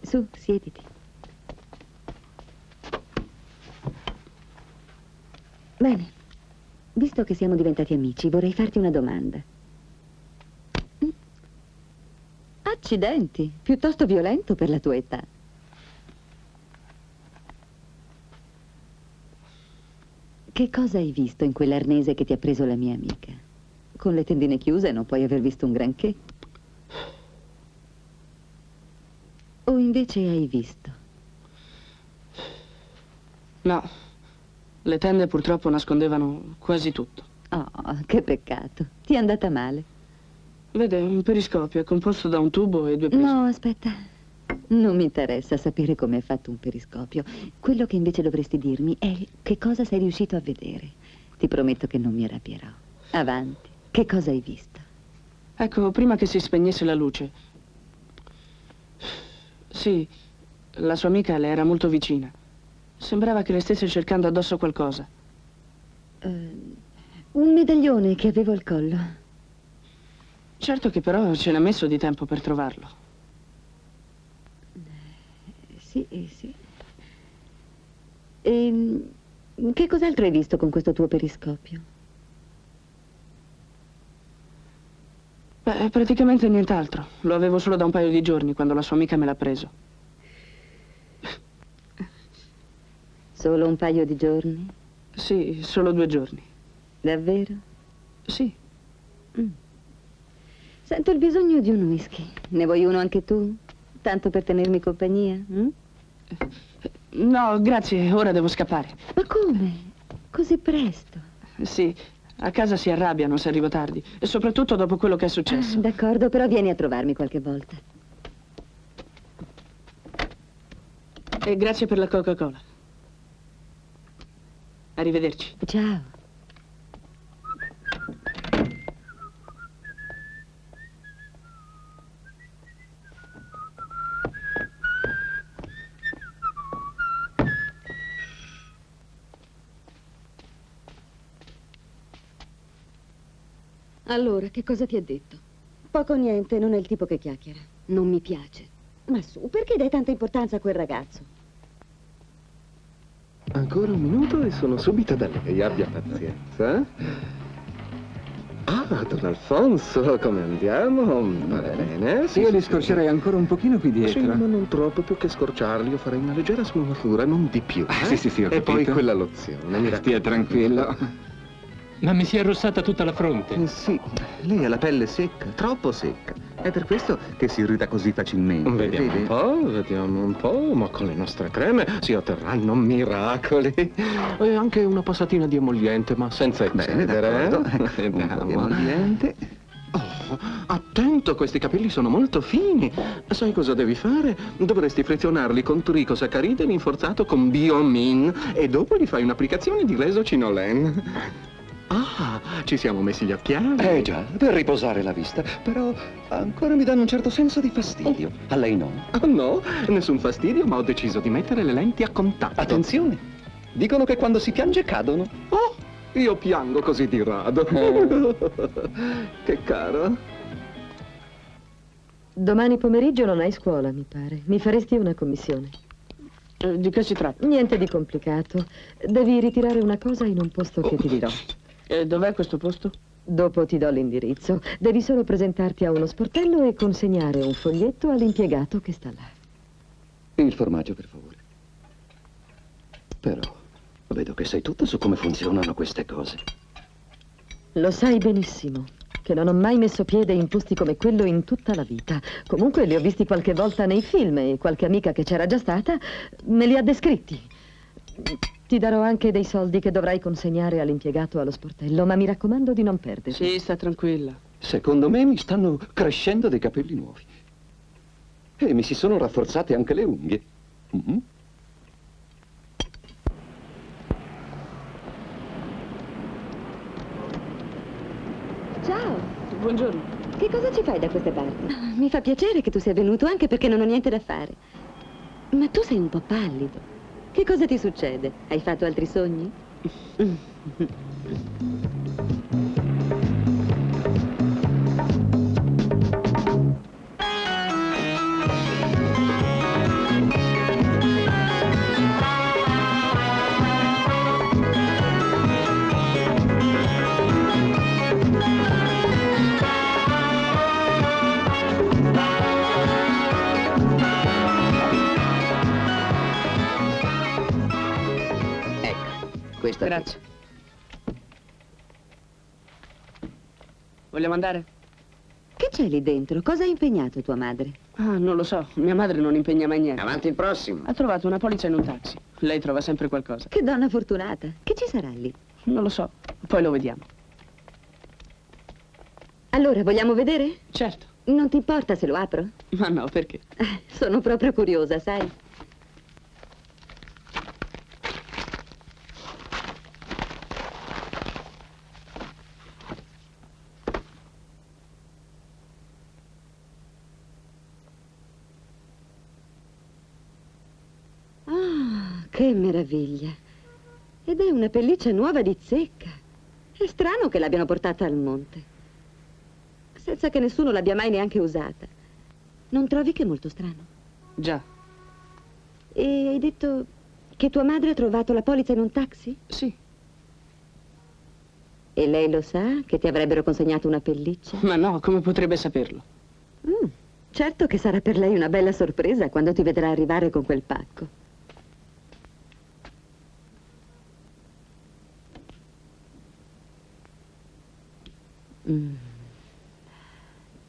Su, siediti. Bene, visto che siamo diventati amici, vorrei farti una domanda. Accidenti, piuttosto violento per la tua età. Che cosa hai visto in quell'arnese che ti ha preso la mia amica? Con le tendine chiuse non puoi aver visto un granché. O invece hai visto? No, le tende purtroppo nascondevano quasi tutto. Oh, che peccato. Ti è andata male. Vede, un periscopio è composto da un tubo e due prismi. No, aspetta. Non mi interessa sapere come è fatto un periscopio. Quello che invece dovresti dirmi è che cosa sei riuscito a vedere. Ti prometto che non mi arrabbierò. Avanti. Che cosa hai visto? Ecco, prima che si spegnesse la luce. Sì, la sua amica le era molto vicina. Sembrava che le stesse cercando addosso qualcosa. Un medaglione che avevo al collo. Certo che però ce n'ha messo di tempo per trovarlo. Sì, sì. E che cos'altro hai visto con questo tuo periscopio? Beh, praticamente nient'altro. Lo avevo solo da un paio di giorni, quando la sua amica me l'ha preso. Solo un paio di giorni? Sì, solo 2 giorni. Davvero? Sì. Sento il bisogno di un whisky. Ne vuoi uno anche tu? Tanto per tenermi compagnia? No, grazie, ora devo scappare. Ma come? Così presto? Sì, a casa si arrabbiano se arrivo tardi. E soprattutto dopo quello che è successo. D'accordo, però vieni a trovarmi qualche volta. E grazie per la Coca-Cola. Arrivederci. Ciao. Allora, che cosa ti ha detto? Poco o niente, non è il tipo che chiacchiera. Non mi piace. Ma su, perché dai tanta importanza a quel ragazzo? Ancora un minuto e sono subito da lei, abbia pazienza. Ah, Don Alfonso, come andiamo? Va bene, sì. Io li scorcerei ancora un pochino qui dietro. Sì, ma non troppo, più che scorciarli, io farei una leggera sfumatura, non di più. Sì, ho E poi capito. quella lozione, mi Stia tranquillo. Ma mi si è arrossata tutta la fronte. Sì, lei ha la pelle secca, troppo secca. È per questo che si irrita così facilmente. Vediamo un po', ma con le nostre creme si otterranno miracoli. E anche una passatina di emolliente, ma senza eccedere. d'accordo. Ecco, un po' di emolliente. Oh, attento, questi capelli sono molto fini. Sai cosa devi fare? Dovresti frizionarli con tricosacaride rinforzato con Biomin e dopo gli fai un'applicazione di Lesocinolen. Ah, ci siamo messi gli occhiali. Già, per riposare la vista. Però ancora mi danno un certo senso di fastidio. A lei no? Oh, no, nessun fastidio, ma ho deciso di mettere le lenti a contatto. Attenzione, dicono che quando si piange cadono. Oh, io piango così di rado. Che caro. Domani pomeriggio non hai scuola, mi pare. Mi faresti una commissione? Di che si tratta? Niente di complicato. Devi ritirare una cosa in un posto che ti dirò. E dov'è questo posto? Dopo ti do l'indirizzo. Devi solo presentarti a uno sportello e consegnare un foglietto all'impiegato che sta là. Il formaggio, per favore. Però vedo che sai tutto su come funzionano queste cose. Lo sai benissimo che non ho mai messo piede in posti come quello in tutta la vita. Comunque li ho visti qualche volta nei film e qualche amica che c'era già stata me li ha descritti. Ti darò anche dei soldi che dovrai consegnare all'impiegato allo sportello, ma mi raccomando di non perderli. Sì, sta tranquilla. Secondo me mi stanno crescendo dei capelli nuovi. E mi si sono rafforzate anche le unghie. Ciao. Buongiorno. Che cosa ci fai da queste parti? Mi fa piacere che tu sia venuto, anche perché non ho niente da fare. Ma tu sei un po' pallido. Che cosa ti succede? Hai fatto altri sogni? Questa Grazie. Vogliamo andare? Che c'è lì dentro? Cosa ha impegnato tua madre? Ah, non lo so. Mia madre non impegna mai niente. Avanti il prossimo. Ha trovato una polizza in un taxi. Lei trova sempre qualcosa. Che donna fortunata. Che ci sarà lì? Non lo so. Poi lo vediamo. Allora, vogliamo vedere? Certo. Non ti importa se lo apro? Ma no, perché? Sono proprio curiosa, sai? Che meraviglia! Ed è una pelliccia nuova di zecca. È strano che l'abbiano portata al monte, senza che nessuno l'abbia mai neanche usata. Non trovi che è molto strano? Già. E hai detto che tua madre ha trovato la polizza in un taxi? Sì. E lei lo sa che ti avrebbero consegnato una pelliccia? Ma no, come potrebbe saperlo? Certo che sarà per lei una bella sorpresa quando ti vedrà arrivare con quel pacco.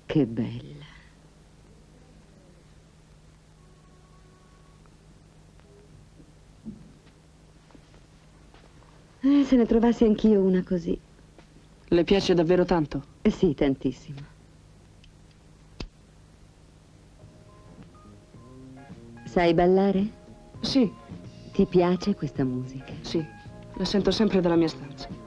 Che bella. Se ne trovassi anch'io una così. Le piace davvero tanto? Sì, tantissimo. Sai ballare? Sì. Ti piace questa musica? Sì, la sento sempre dalla mia stanza.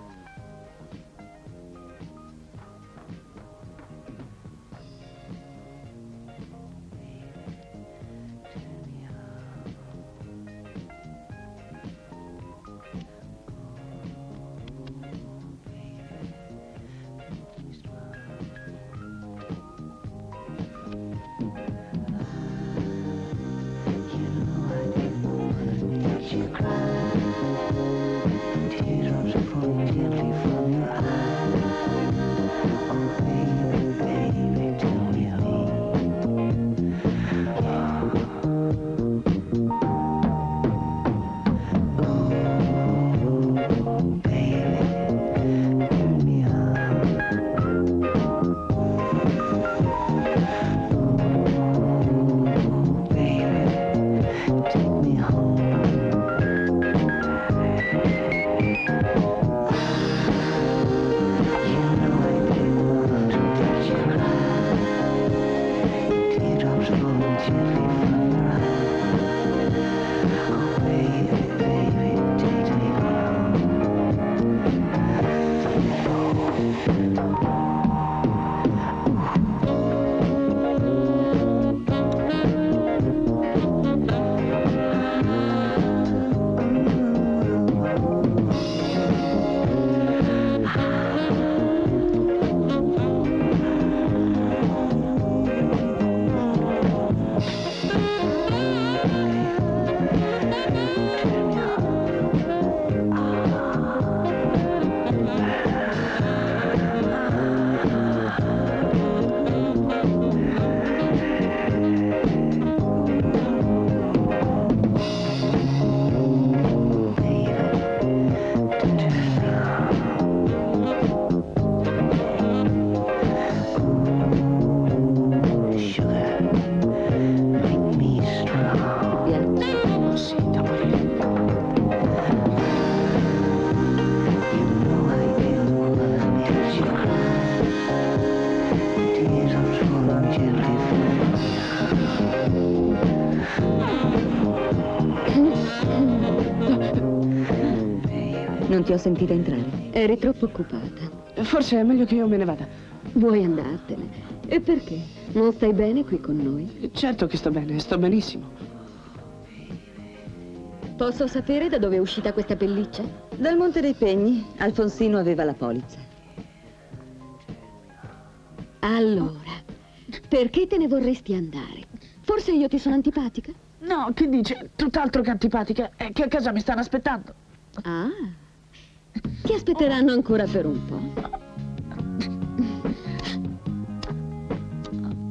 You cry, teardrops are falling Non ti ho sentita entrare. Eri troppo occupata. Forse è meglio che io me ne vada. Vuoi andartene? E perché? Non stai bene qui con noi? Certo che sto bene, sto benissimo. Posso sapere da dove è uscita questa pelliccia? Dal Monte dei Pegni, Alfonsino aveva la polizza. Allora, perché te ne vorresti andare? Forse io ti sono antipatica? No, che dice? Tutt'altro che antipatica. È che a casa mi stanno aspettando. Ah, ti aspetteranno ancora per un po'.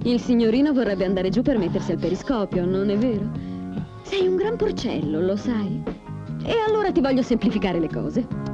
Il signorino vorrebbe andare giù per mettersi al periscopio, non è vero? Sei un gran porcello, lo sai? E allora ti voglio semplificare le cose.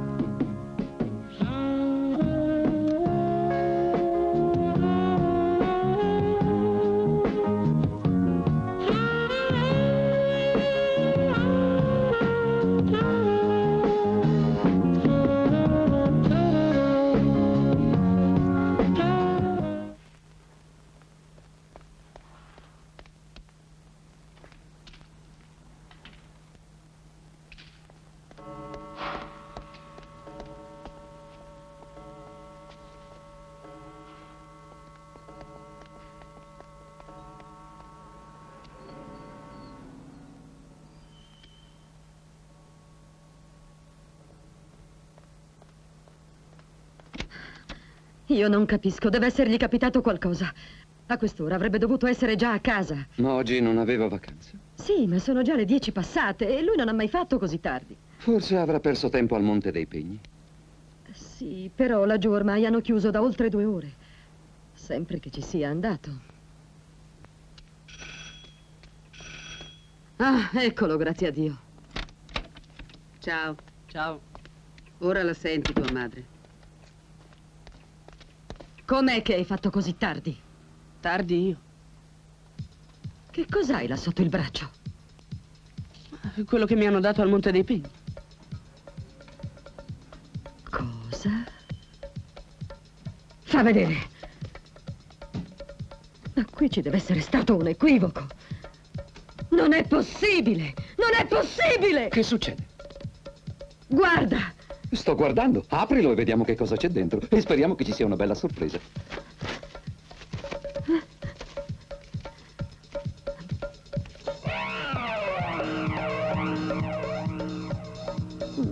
Io non capisco, deve essergli capitato qualcosa. A quest'ora avrebbe dovuto essere già a casa. Ma oggi non aveva vacanze. Sì, ma sono già le 10 passate e lui non ha mai fatto così tardi. Forse avrà perso tempo al Monte dei Pegni. Sì, però laggiù ormai hanno chiuso da oltre 2 ore. Sempre che ci sia andato. Ah, eccolo, grazie a Dio. Ciao. Ciao. Ora la senti tua madre. Com'è che hai fatto così tardi? Tardi io. Che cos'hai là sotto il braccio? Quello che mi hanno dato al Monte dei Pegni. Cosa? Fa vedere. Ma qui ci deve essere stato un equivoco. Non è possibile! Non è possibile! Che succede? Guarda! Sto guardando. Aprilo e vediamo che cosa c'è dentro. E speriamo che ci sia una bella sorpresa.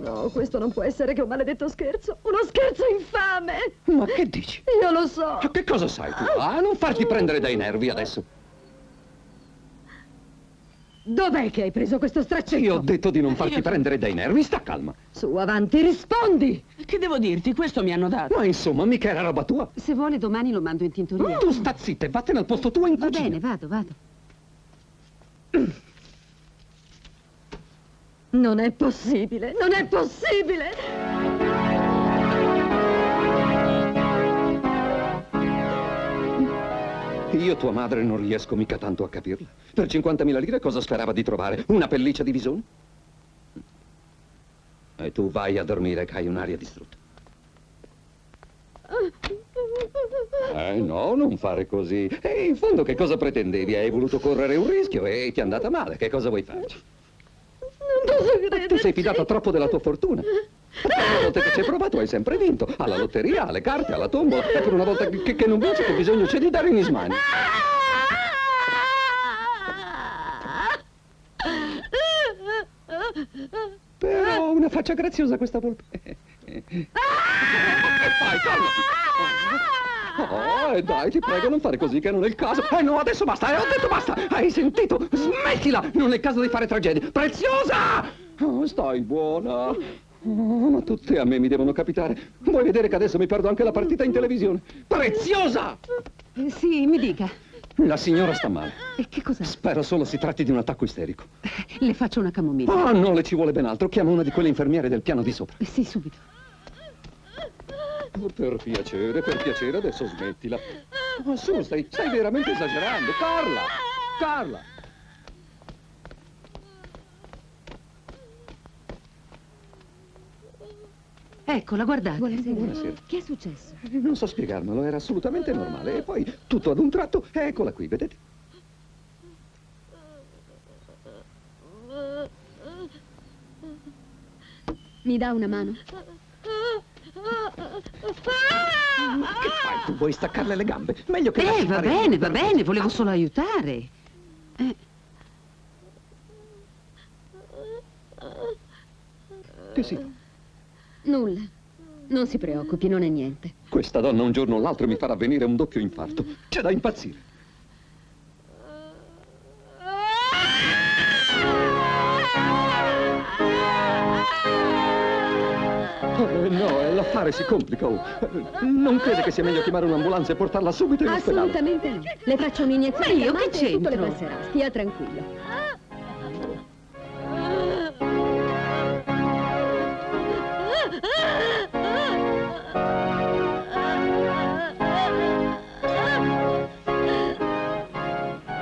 No, questo non può essere che un maledetto scherzo. Uno scherzo infame! Ma che dici? Io lo so. Ma che cosa sai tu? Ah, non farti prendere dai nervi adesso. Dov'è che hai preso questo straccetto? Io ho detto di non farti prendere dai nervi, sta calma. Su, avanti, rispondi! Che devo dirti? Questo mi hanno dato. Ma insomma, mica era roba tua. Se vuole domani lo mando in tintoria. Tu sta zitta e vattene al posto tuo in Va cucina. bene, vado. Non è possibile, non è possibile! Io, tua madre, non riesco mica tanto a capirla. Per 50.000 lire cosa sperava di trovare? Una pelliccia di visone? E tu vai a dormire che hai un'aria distrutta. No, non fare così. E in fondo che cosa pretendevi? Hai voluto correre un rischio e ti è andata male. Che cosa vuoi farci? Non posso crederci. Tu sei fidata troppo della tua fortuna. Le volte che ci hai provato hai sempre vinto. Alla lotteria, alle carte, alla tombola. E per una volta che non vinci, che bisogno c'è di dare in smani. Però una faccia graziosa questa volpe. Vai, calmati. Dai, ti prego, non fare così, che non è il caso. No, adesso basta, ho detto basta. Hai sentito? Smettila, non è il caso di fare tragedie. Preziosa! Stai buona. Ma tutte a me mi devono capitare. Vuoi vedere che adesso mi perdo anche la partita in televisione? Preziosa! Sì, mi dica. La signora sta male. E che cos'è? Spero solo si tratti di un attacco isterico. Le faccio una camomilla. Ah, no, le ci vuole ben altro. Chiama una di quelle infermiere del piano di sopra. Sì, subito. Per piacere, adesso smettila. Ma su, stai veramente esagerando. Carla! Carla! Eccola, guardate. Buonasera. Che è successo? Non so spiegarmelo, era assolutamente normale. E poi, tutto ad un tratto, eccola qui, vedete? Mi dà una mano? Che fai? Tu vuoi staccarle le gambe? Meglio che lasci Va fare bene, volevo solo aiutare. Tesino, Nulla. Non si preoccupi, non è niente. questa donna un giorno o l'altro mi farà venire un doppio infarto. C'è da impazzire. No, l'affare si complica. Non crede che sia meglio chiamare un'ambulanza e portarla subito in ospedale? Assolutamente no. Le faccio un'iniezione Ma io che calmante e tutto le c'entro? passerà. Stia tranquillo.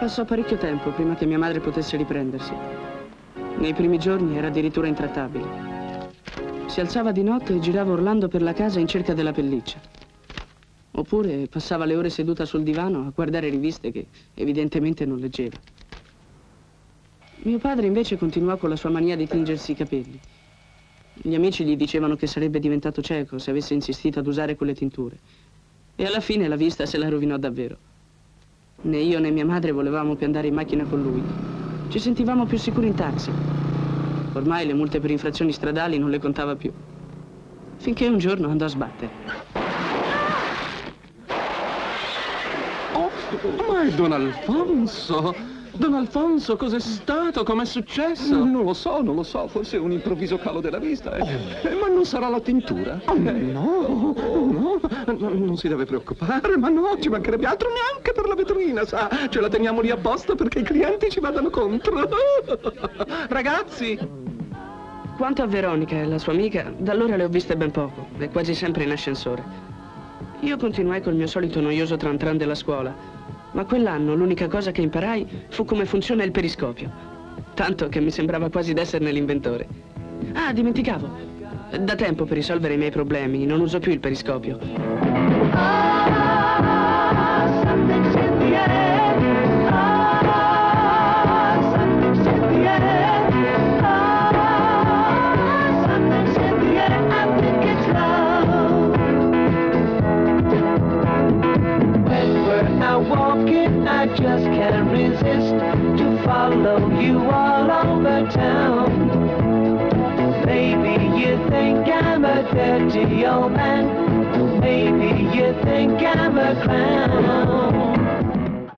Passò parecchio tempo prima che mia madre potesse riprendersi. Nei primi giorni era addirittura intrattabile. Si alzava di notte e girava urlando per la casa in cerca della pelliccia. Oppure passava le ore seduta sul divano a guardare riviste che evidentemente non leggeva. Mio padre invece continuò con la sua mania di tingersi i capelli. Gli amici gli dicevano che sarebbe diventato cieco se avesse insistito ad usare quelle tinture. E alla fine la vista se la rovinò davvero. Né io né mia madre volevamo più andare in macchina con lui. Ci sentivamo più sicuri in taxi. Ormai le multe per infrazioni stradali non le contava più. Finché un giorno andò a sbattere. Oh, ma è Don Alfonso! Don Alfonso, cos'è stato? Com'è successo? Non lo so, forse un improvviso calo della vista. Ma non sarà la tintura? No, non si deve preoccupare, ma no, ci mancherebbe altro neanche per la vetrina, sa? Ce la teniamo lì apposta perché i clienti ci vadano contro. Ragazzi! Quanto a Veronica e la sua amica, da allora le ho viste ben poco, e quasi sempre in ascensore. Io continuai col mio solito noioso tran tran della scuola, ma quell'anno l'unica cosa che imparai fu come funziona il periscopio. Tanto che mi sembrava quasi d'esserne l'inventore. Ah, dimenticavo. Da tempo per risolvere i miei problemi non uso più il periscopio. I just can't resist to follow you all over town. Maybe you think I'm a dirty old man. Maybe you think I'm a clown.